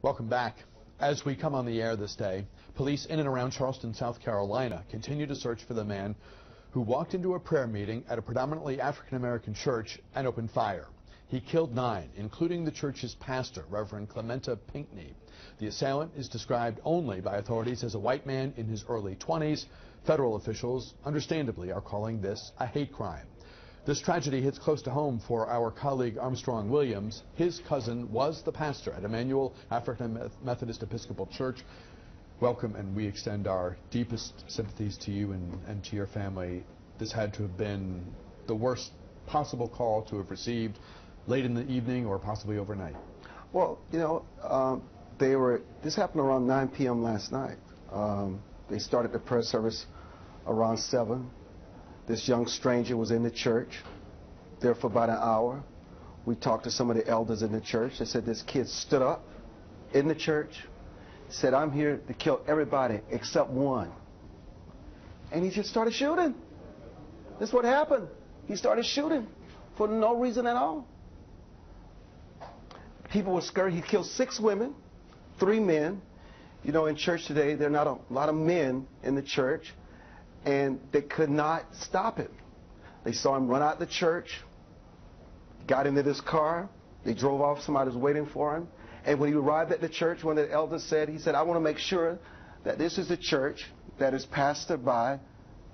Welcome back. As we come on the air this day, police in and around Charleston, South Carolina, continue to search for the man who walked into a prayer meeting at a predominantly African-American church and opened fire. He killed 9, including the church's pastor, Reverend Clementa Pinckney. The assailant is described only by authorities as a white man in his early 20s. Federal officials, understandably, are calling this a hate crime. This tragedy hits close to home for our colleague Armstrong Williams. His cousin was the pastor at Emmanuel African Methodist Episcopal Church. Welcome, and we extend our deepest sympathies to you and to your family. This had to have been the worst possible call to have received, late in the evening or possibly overnight. Well, you know, this happened around 9 p.m. last night. They started the prayer service around 7. This young stranger was in the church there for about an hour. We talked to some of the elders in the church. They said this kid stood up in the church, said, "I'm here to kill everybody except one." And he just started shooting. That's what happened. He started shooting for no reason at all. People were scared. He killed 6 women, 3 men. You know, in church today, there are not a lot of men in the church, and they could not stop him. They saw him run out the church, got into this car, they drove off, somebody was waiting for him, and when he arrived at the church, one of the elders said, he said, "I want to make sure that this is a church that is pastored by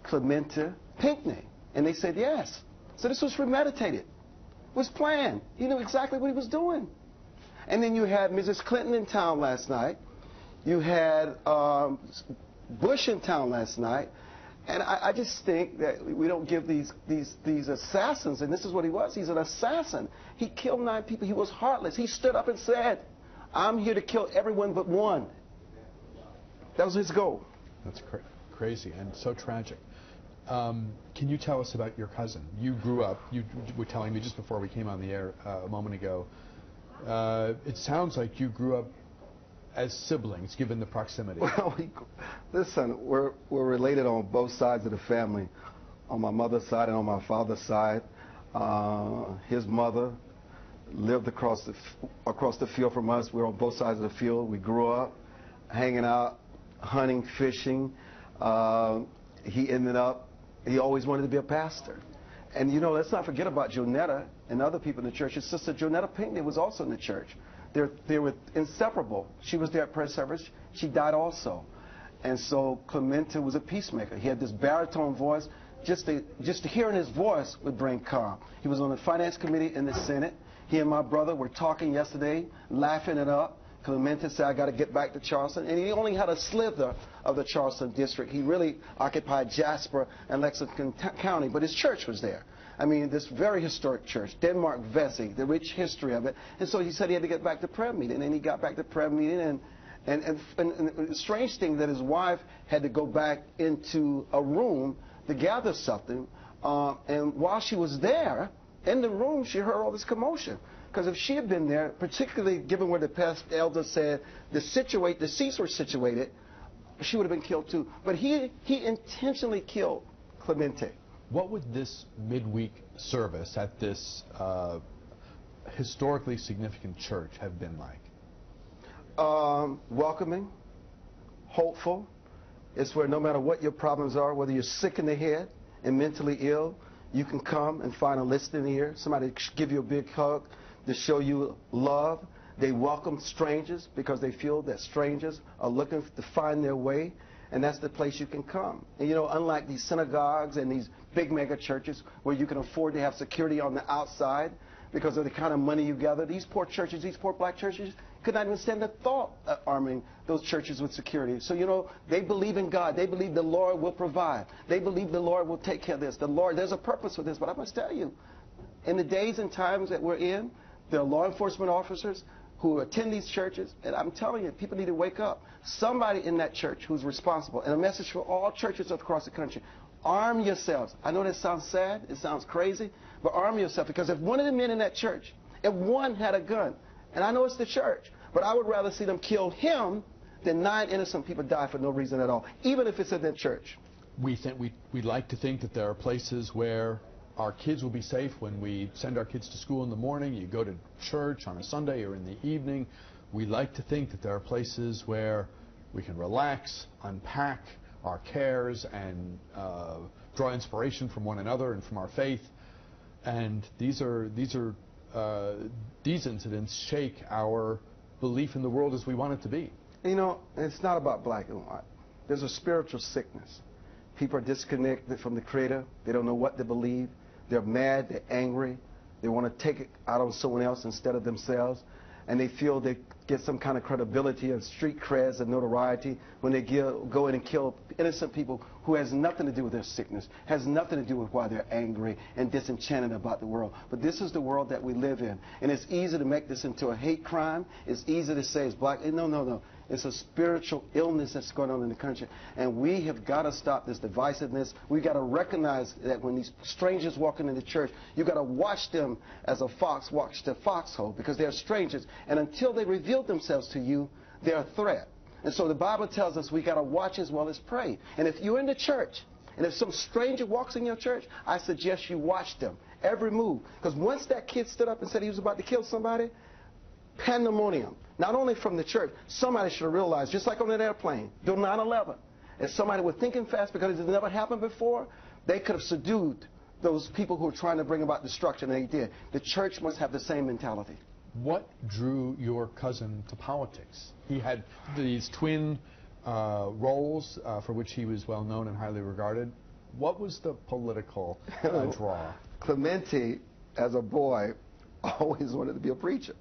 Clementa Pinckney." And they said yes. So this was premeditated. It was planned. He knew exactly what he was doing. And then you had Mrs. Clinton in town last night. You had Bush in town last night. And I just think that we don't give these assassins, and this is what he was, he's an assassin. He killed 9 people. He was heartless. He stood up and said, "I'm here to kill everyone but one." That was his goal. That's crazy and so tragic. Can you tell us about your cousin? You grew up, you were telling me just before we came on the air a moment ago, it sounds like you grew up as siblings, given the proximity. Well, listen, we're related on both sides of the family, on my mother's side and on my father's side. His mother lived across the field from us. We were on both sides of the field. We grew up hanging out, hunting, fishing. He always wanted to be a pastor. And you know, let's not forget about Jonetta and other people in the church. His sister Jonetta Pinckney was also in the church. They were inseparable. She was there at prayer service. She died also. And so Clementa was a peacemaker. He had this baritone voice. Just hearing his voice would bring calm. He was on the finance committee in the Senate. He and my brother were talking yesterday, laughing it up. Clementa said, "I got to get back to Charleston." And he only had a slither of the Charleston district. He really occupied Jasper and Lexington County, but his church was there. I mean, this very historic church, Denmark Vesey, the rich history of it. And so he said he had to get back to prayer meeting, and he got back to prayer meeting, and the strange thing that his wife had to go back into a room to gather something, and while she was there, in the room, she heard all this commotion. Because if she had been there, particularly given where the past elder said the seats were situated, she would have been killed too. But he intentionally killed Clementa. What would this midweek service at this historically significant church have been like? Welcoming, hopeful. It's where no matter what your problems are, whether you're sick in the head and mentally ill, you can come and find a listening ear, somebody to give you a big hug, to show you love. They welcome strangers because they feel that strangers are looking to find their way. And that's the place you can come. And you know, unlike these synagogues and these big mega churches where you can afford to have security on the outside because of the kind of money you gather, these poor churches, these poor black churches, could not even stand the thought of arming those churches with security. So, you know, they believe in God. They believe the Lord will provide. They believe the Lord will take care of this. The Lord, there's a purpose for this. But I must tell you, in the days and times that we're in, there are law enforcement officers who attend these churches, and I'm telling you, people need to wake up. Somebody in that church who's responsible, and a message for all churches across the country, arm yourselves. I know that sounds sad, it sounds crazy, but arm yourself, because if one of the men in that church, if one had a gun, and I know it's the church, but I would rather see them kill him than 9 innocent people die for no reason at all, even if it's in that church. We'd like to think that there are places where our kids will be safe when we send our kids to school in the morning. You go to church on a Sunday or in the evening. we like to think that there are places where we can relax, unpack our cares, and draw inspiration from one another and from our faith. And these incidents shake our belief in the world as we want it to be. You know, it's not about black and white. There's a spiritual sickness. People are disconnected from the Creator. They don't know what to believe. They're mad. They're angry. They want to take it out on someone else instead of themselves. And they feel they get some kind of credibility and street creds and notoriety when they go in and kill innocent people who has nothing to do with their sickness, has nothing to do with why they're angry and disenchanted about the world. But this is the world that we live in. And it's easy to make this into a hate crime. It's easy to say it's black. No, no, no. It's a spiritual illness that's going on in the country. And we have got to stop this divisiveness. We've got to recognize that when these strangers walk into the church, you've got to watch them as a fox watches the foxhole, because they're strangers. And until they reveal themselves to you, they're a threat. And so the Bible tells us we got to watch as well as pray. And if you're in the church, and if some stranger walks in your church, I suggest you watch them, every move. Because once that kid stood up and said he was about to kill somebody, pandemonium, not only from the church, somebody should have realized, just like on that airplane, during 9/11, if somebody was thinking fast because it never happened before, they could have subdued those people who were trying to bring about destruction, and they did. The church must have the same mentality. What drew your cousin to politics? He had these twin roles for which he was well known and highly regarded. What was the political draw? Clemente, as a boy, always wanted to be a preacher.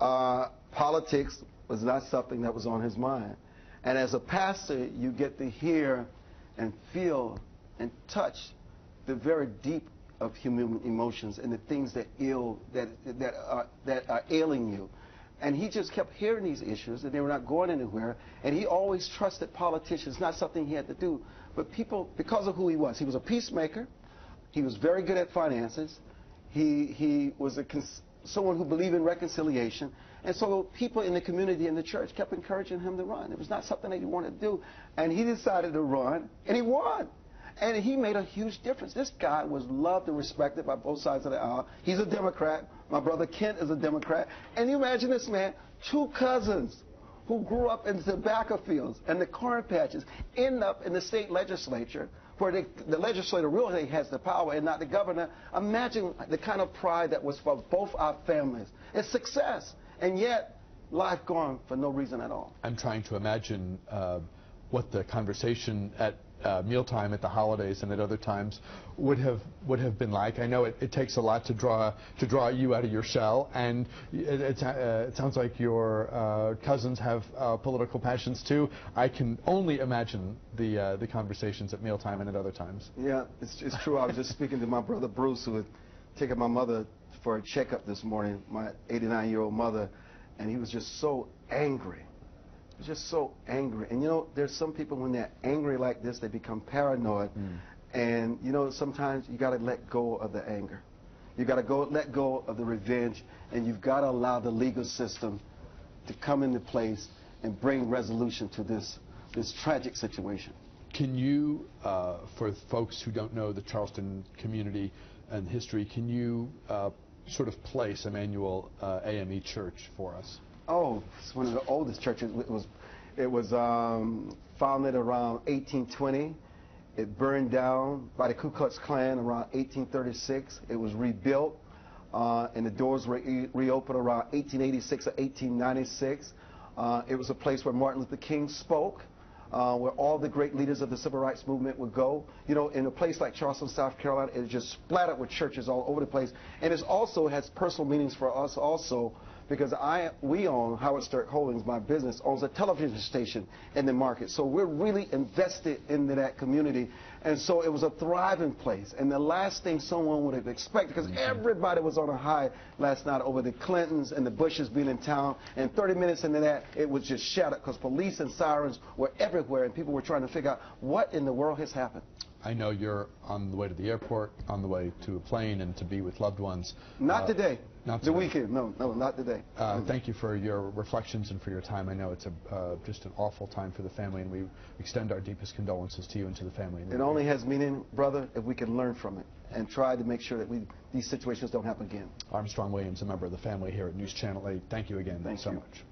Politics was not something that was on his mind. And as a pastor, you get to hear and feel and touch the very deep of human emotions and the things that are ailing you. And he just kept hearing these issues, and they were not going anywhere. And he always trusted politicians, not something he had to do, but people, because of who he was. He was a peacemaker. He was very good at finances. He was someone who believed in reconciliation. And so people in the community and the church kept encouraging him to run. It was not something that he wanted to do. And he decided to run, and he won. And he made a huge difference. This guy was loved and respected by both sides of the aisle. He's a Democrat. My brother Kent is a Democrat. And you imagine this man, two cousins who grew up in the tobacco fields and the corn patches end up in the state legislature, where the legislator really has the power and not the governor. Imagine the kind of pride that was for both our families. It's success. And yet, life gone for no reason at all. I'm trying to imagine what the conversation at mealtime at the holidays and at other times would have been like. I know it takes a lot to draw you out of your shell, and it sounds like your cousins have political passions too. I can only imagine the conversations at mealtime and at other times. Yeah, it's true. I was just speaking to my brother Bruce, who had taken my mother for a checkup this morning, my 89-year-old mother, and he was just so angry. Just so angry. And you know, there's some people when they're angry like this, they become paranoid. And you know, sometimes you got to let go of the anger. You got to let go of the revenge, and you've got to allow the legal system to come into place and bring resolution to this tragic situation. Can you, for folks who don't know the Charleston community and history, can you sort of place Emmanuel AME Church for us? Oh, it's one of the oldest churches. It was founded around 1820. It burned down by the Ku Klux Klan around 1836. It was rebuilt, and the doors were reopened around 1886 or 1896. It was a place where Martin Luther King spoke, where all the great leaders of the civil rights movement would go. You know, in a place like Charleston, South Carolina, it's just splattered with churches all over the place. And it also has personal meanings for us also, because we own, Howard Sturck Holdings, my business, owns a television station in the market. So we're really invested into that community. And so it was a thriving place. And the last thing someone would have expected, because everybody was on a high last night over the Clintons and the Bushes being in town. And 30 minutes into that, it was just shattered because police and sirens were everywhere, and people were trying to figure out what in the world has happened. I know you're on the way to the airport, on the way to a plane, and to be with loved ones. Not today. Not the weekend. No, not today. Thank you for your reflections and for your time. I know it's just an awful time for the family, and we extend our deepest condolences to you and to the family. It only has meaning, brother, if we can learn from it and try to make sure that these situations don't happen again. Armstrong Williams, a member of the family here at News Channel 8. Thank you again so much.